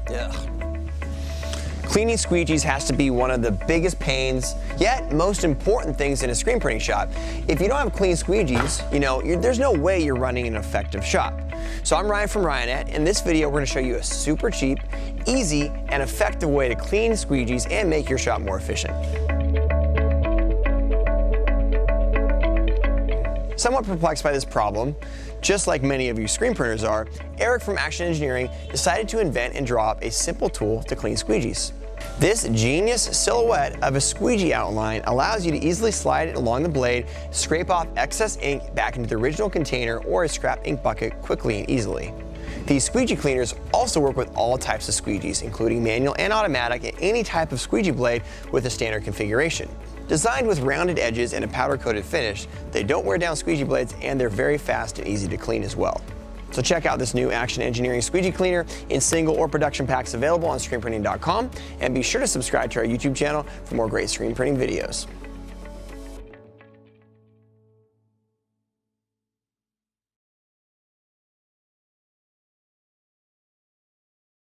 Ugh. Cleaning squeegees has to be one of the biggest pains, yet most important things in a screen printing shop. If you don't have clean squeegees, there's no way you're running an effective shop. So I'm Ryan from Ryonet. In this video, we're going to show you a super cheap, easy, and effective way to clean squeegees and make your shop more efficient. Somewhat perplexed by this problem, just like many of you screen printers are, Eric from Action Engineering decided to invent and draw up a simple tool to clean squeegees. This genius silhouette of a squeegee outline allows you to easily slide it along the blade, scrape off excess ink back into the original container or a scrap ink bucket quickly and easily. These squeegee cleaners also work with all types of squeegees, including manual and automatic, and any type of squeegee blade with a standard configuration. Designed with rounded edges and a powder-coated finish, they don't wear down squeegee blades and they're very fast and easy to clean as well. So check out this new Action Engineering squeegee cleaner in single or production packs available on screenprinting.com, and be sure to subscribe to our YouTube channel for more great screen printing videos.